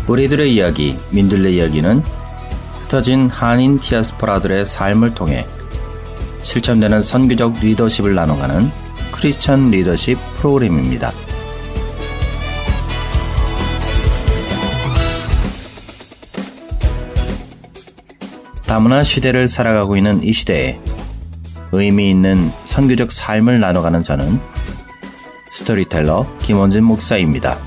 우리들의 이야기, 민들레 이야기는 흩어진 한인 디아스포라들의 삶을 통해 실천되는 선교적 리더십을 나눠가는 크리스천 리더십 프로그램입니다. 다문화 시대를 살아가고 있는 이 시대에 의미 있는 선교적 삶을 나눠가는 저는 스토리텔러 김원진 목사입니다.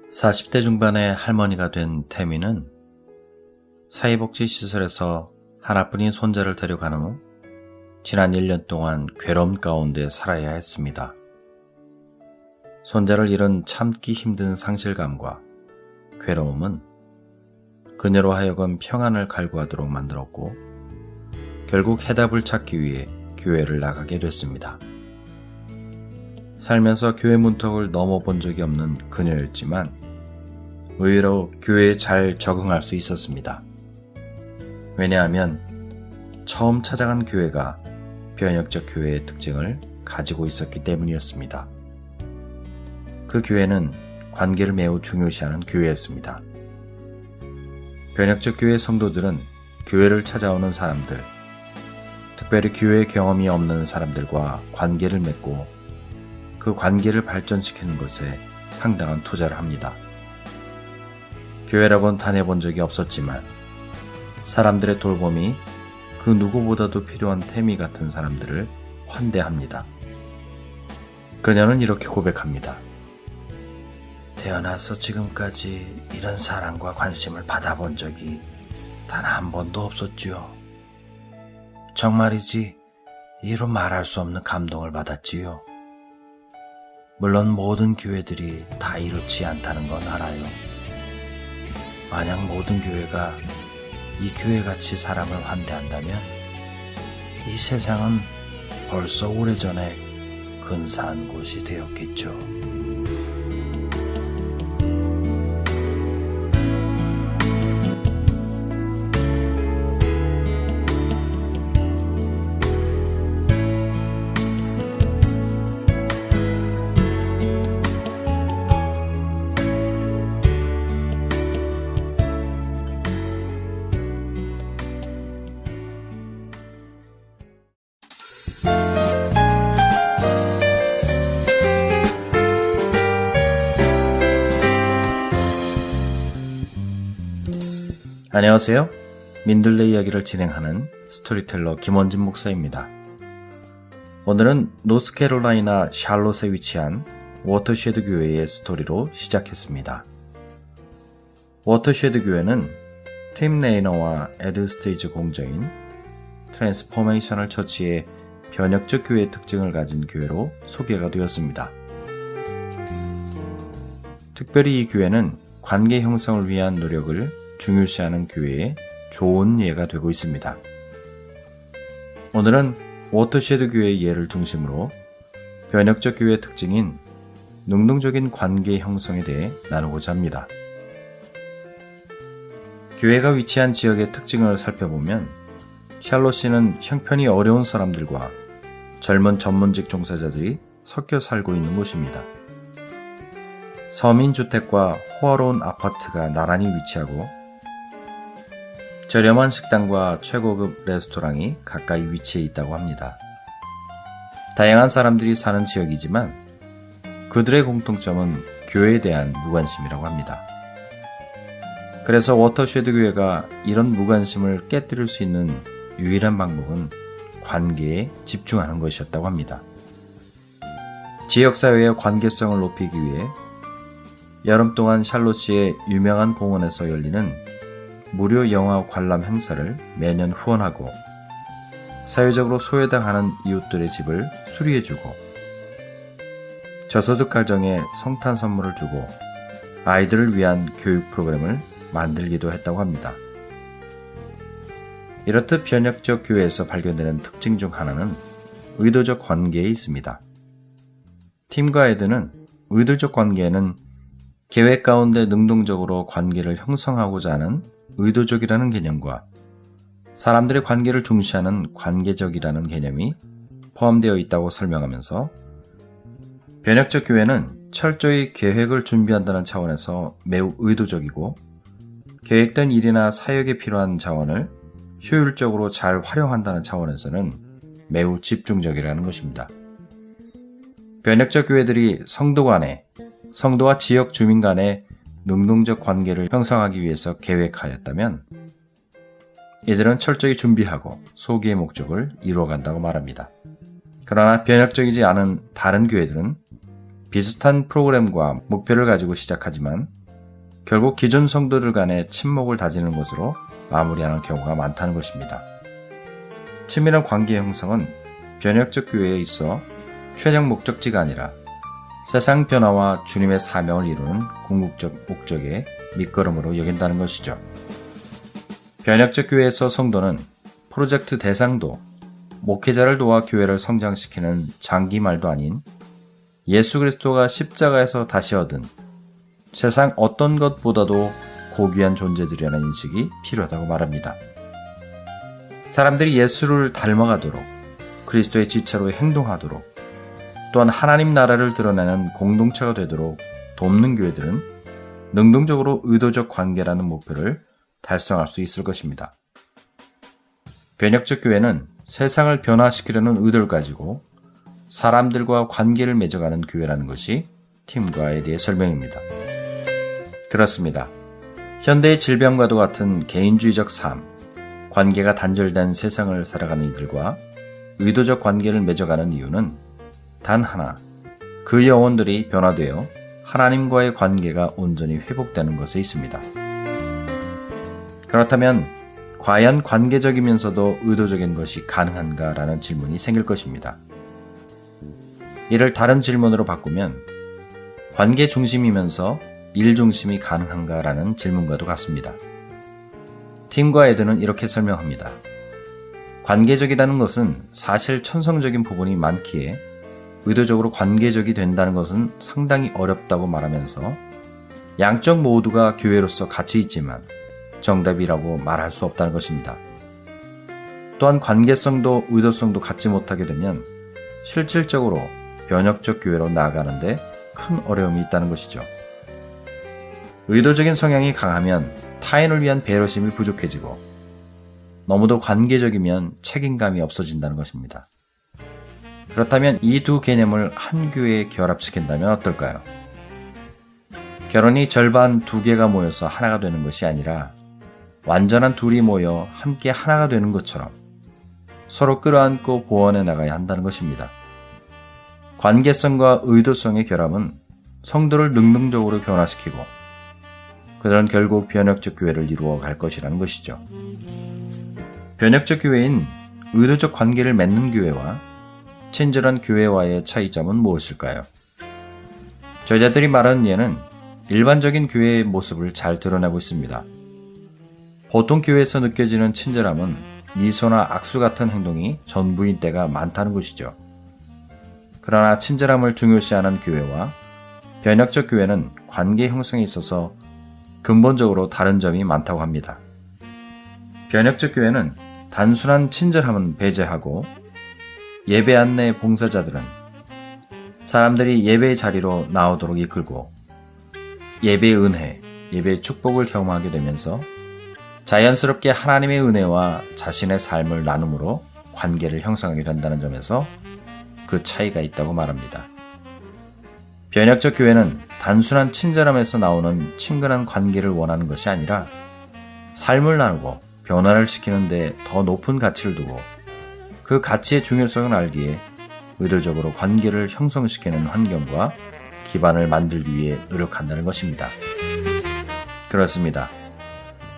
(40대) 중반의 할머니가 된 태미는 사회복지시설에서 하나뿐인 손자를 데려간 후 지난 1년 동안 괴로움 가운데 살아야 했습니다. 손자를 잃은 참기 힘든 상실감과 괴로움은 그녀로 하여금 평안을 갈구하도록 만들었고 결국 해답을 찾기 위해 교회를 나가게 됐습니다. 살면서 교회 문턱을 넘어본 적이 없는 그녀였지만 의외로 교회에 잘 적응할 수 있었습니다. 왜냐하면 처음 찾아간 교회가 변혁적 교회의 특징을 가지고 있었기 때문이었습니다. 그 교회는 관계를 매우 중요시하는 교회였습니다. 변혁적 교회 성도들은 교회를 찾아오는 사람들, 특별히 교회 경험이 없는 사람들과 관계를 맺고 그 관계를 발전시키는 것에 상당한 투자를 합니다. 교회라고는 다녀본 적이 없었지만 사람들의 돌봄이 그 누구보다도 필요한 태미 같은 사람들을 환대합니다. 그녀는 이렇게 고백합니다. 태어나서 지금까지 이런 사랑과 관심을 받아본 적이 단 한 번도 없었지요. 정말이지 이루 말할 수 없는 감동을 받았지요. 물론 모든 교회들이 다 이렇지 않다는 건 알아요. 만약 모든 교회가 이 교회같이 사람을 환대한다면 이 세상은 벌써 오래전에 근사한 곳이 되었겠죠. 안녕하세요. 민들레 이야기를 진행하는 스토리텔러 김원진 목사입니다. 오늘은 노스캐롤라이나 샬롯에 위치한 워터쉐드 교회의 스토리로 시작했습니다. 워터쉐드 교회는 팀 레이너와 에드 스테이지 공저인 트랜스포메이셔널 처치의 변혁적 교회의 특징을 가진 교회로 소개가 되었습니다. 특별히 이 교회는 관계 형성을 위한 노력을 중요시하는 교회의 좋은 예가 되고 있습니다. 오늘은 워터쉐드 교회의 예를 중심으로 변혁적 교회의 특징인 능동적인 관계 형성에 대해 나누고자 합니다. 교회가 위치한 지역의 특징을 살펴보면 샬롯시는 형편이 어려운 사람들과 젊은 전문직 종사자들이 섞여 살고 있는 곳입니다. 서민주택과 호화로운 아파트가 나란히 위치하고 저렴한 식당과 최고급 레스토랑이 가까이 위치해 있다고 합니다. 다양한 사람들이 사는 지역이지만 그들의 공통점은 교회에 대한 무관심이라고 합니다. 그래서 워터쉐드 교회가 이런 무관심을 깨뜨릴 수 있는 유일한 방법은 관계에 집중하는 것이었다고 합니다. 지역사회의 관계성을 높이기 위해 여름 동안 샬롯시의 유명한 공원에서 열리는 무료 영화 관람 행사를 매년 후원하고 사회적으로 소외당하는 이웃들의 집을 수리해주고 저소득 가정에 성탄 선물을 주고 아이들을 위한 교육 프로그램을 만들기도 했다고 합니다. 이렇듯 변혁적 교회에서 발견되는 특징 중 하나는 의도적 관계에 있습니다. 팀과 에드는 의도적 관계에는 계획 가운데 능동적으로 관계를 형성하고자 하는 의도적이라는 개념과 사람들의 관계를 중시하는 관계적이라는 개념이 포함되어 있다고 설명하면서 변혁적 교회는 철저히 계획을 준비한다는 차원에서 매우 의도적이고 계획된 일이나 사역에 필요한 자원을 효율적으로 잘 활용한다는 차원에서는 매우 집중적이라는 것입니다. 변혁적 교회들이 성도 간에, 성도와 지역 주민 간의 능동적 관계를 형성하기 위해서 계획하였다면 이들은 철저히 준비하고 소기의 목적을 이루어간다고 말합니다. 그러나 변혁적이지 않은 다른 교회들은 비슷한 프로그램과 목표를 가지고 시작하지만 결국 기존 성도들 간의 친목을 다지는 것으로 마무리하는 경우가 많다는 것입니다. 친밀한 관계 형성은 변혁적 교회에 있어 최종 목적지가 아니라 세상 변화와 주님의 사명을 이루는 궁극적 목적의 밑거름으로 여긴다는 것이죠. 변혁적 교회에서 성도는 프로젝트 대상도 목회자를 도와 교회를 성장시키는 장기말도 아닌 예수 그리스도가 십자가에서 다시 얻은 세상 어떤 것보다도 고귀한 존재들이라는 인식이 필요하다고 말합니다. 사람들이 예수를 닮아가도록 그리스도의 지체로 행동하도록 또한 하나님 나라를 드러내는 공동체가 되도록 돕는 교회들은 능동적으로 의도적 관계라는 목표를 달성할 수 있을 것입니다. 변혁적 교회는 세상을 변화시키려는 의도를 가지고 사람들과 관계를 맺어가는 교회라는 것이 팀과에 대해 설명입니다. 그렇습니다. 현대의 질병과도 같은 개인주의적 삶, 관계가 단절된 세상을 살아가는 이들과 의도적 관계를 맺어가는 이유는 단 하나, 그 영혼들이 변화되어 하나님과의 관계가 온전히 회복되는 것에 있습니다. 그렇다면 과연 관계적이면서도 의도적인 것이 가능한가라는 질문이 생길 것입니다. 이를 다른 질문으로 바꾸면 관계 중심이면서 일 중심이 가능한가라는 질문과도 같습니다. 팀과 에드는 이렇게 설명합니다. 관계적이라는 것은 사실 천성적인 부분이 많기에 의도적으로 관계적이 된다는 것은 상당히 어렵다고 말하면서 양쪽 모두가 교회로서 가치 있지만 정답이라고 말할 수 없다는 것입니다. 또한 관계성도 의도성도 갖지 못하게 되면 실질적으로 변혁적 교회로 나아가는데 큰 어려움이 있다는 것이죠. 의도적인 성향이 강하면 타인을 위한 배려심이 부족해지고 너무도 관계적이면 책임감이 없어진다는 것입니다. 그렇다면 이 두 개념을 한 교회에 결합시킨다면 어떨까요? 결혼이 절반 두 개가 모여서 하나가 되는 것이 아니라 완전한 둘이 모여 함께 하나가 되는 것처럼 서로 끌어안고 보완해 나가야 한다는 것입니다. 관계성과 의도성의 결합은 성도를 능동적으로 변화시키고 그들은 결국 변혁적 교회를 이루어 갈 것이라는 것이죠. 변혁적 교회인 의도적 관계를 맺는 교회와 친절한 교회와의 차이점은 무엇일까요? 저자들이 말하는 예는 일반적인 교회의 모습을 잘 드러내고 있습니다. 보통 교회에서 느껴지는 친절함은 미소나 악수 같은 행동이 전부인 때가 많다는 것이죠. 그러나 친절함을 중요시하는 교회와 변혁적 교회는 관계 형성에 있어서 근본적으로 다른 점이 많다고 합니다. 변혁적 교회는 단순한 친절함은 배제하고 예배 안내 봉사자들은 사람들이 예배의 자리로 나오도록 이끌고 예배의 은혜, 예배의 축복을 경험하게 되면서 자연스럽게 하나님의 은혜와 자신의 삶을 나눔으로 관계를 형성하게 된다는 점에서 그 차이가 있다고 말합니다. 변혁적 교회는 단순한 친절함에서 나오는 친근한 관계를 원하는 것이 아니라 삶을 나누고 변화를 시키는 데 더 높은 가치를 두고 그 가치의 중요성을 알기에 의도적으로 관계를 형성시키는 환경과 기반을 만들기 위해 노력한다는 것입니다. 그렇습니다.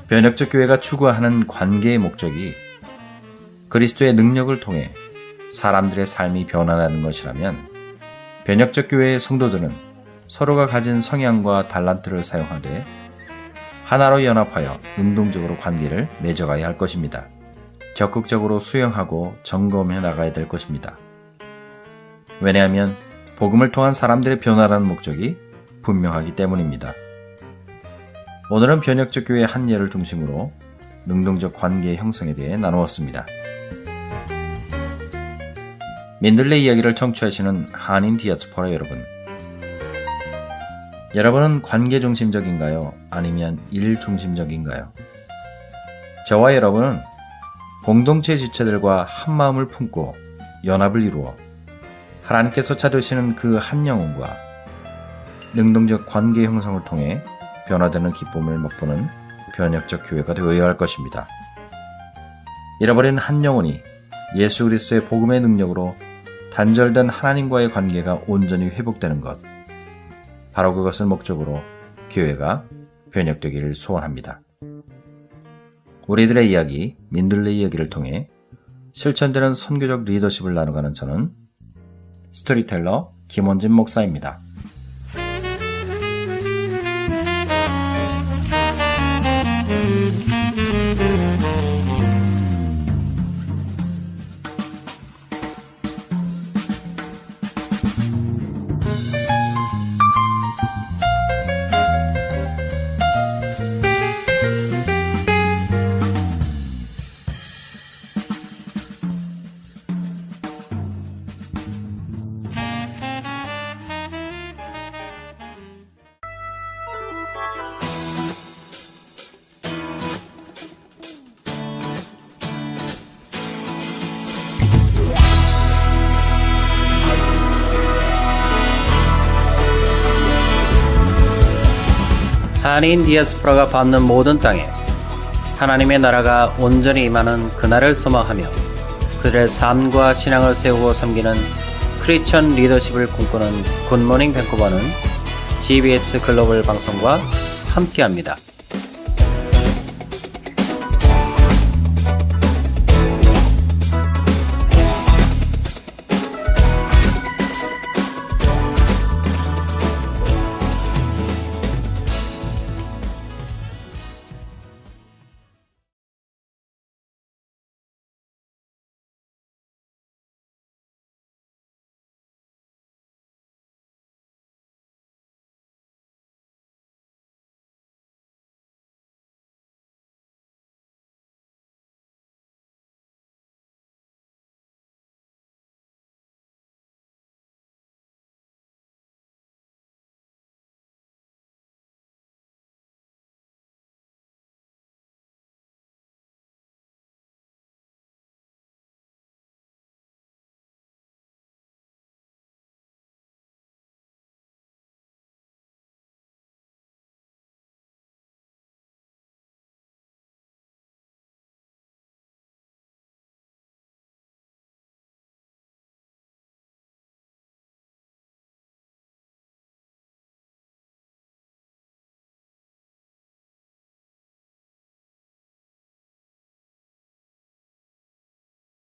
변혁적 교회가 추구하는 관계의 목적이 그리스도의 능력을 통해 사람들의 삶이 변화하는 것이라면 변혁적 교회의 성도들은 서로가 가진 성향과 달란트를 사용하되 하나로 연합하여 능동적으로 관계를 맺어가야 할 것입니다. 적극적으로 수용하고 점검해 나가야 될 것입니다. 왜냐하면 복음을 통한 사람들의 변화라는 목적이 분명하기 때문입니다. 오늘은 변혁적 교회의 한 예를 중심으로 능동적 관계의 형성에 대해 나누었습니다. 민들레 이야기를 청취하시는 한인 디아스포라 여러분, 여러분은 관계 중심적인가요? 아니면 일 중심적인가요? 저와 여러분은 공동체 지체들과 한 마음을 품고 연합을 이루어 하나님께서 찾으시는 그 한 영혼과 능동적 관계 형성을 통해 변화되는 기쁨을 맛보는 변혁적 교회가 되어야 할 것입니다. 잃어버린 한 영혼이 예수 그리스도의 복음의 능력으로 단절된 하나님과의 관계가 온전히 회복되는 것, 바로 그것을 목적으로 교회가 변혁되기를 소원합니다. 우리들의 이야기, 민들레 이야기를 통해 실천되는 선교적 리더십을 나눠가는 저는 스토리텔러 김원진 목사입니다. 한인 디아스포라가 받는 모든 땅에 하나님의 나라가 온전히 임하는 그날을 소망하며 그들의 삶과 신앙을 세우고 섬기는 크리스천 리더십을 꿈꾸는 굿모닝 밴쿠버는 GBS 글로벌 방송과 함께합니다.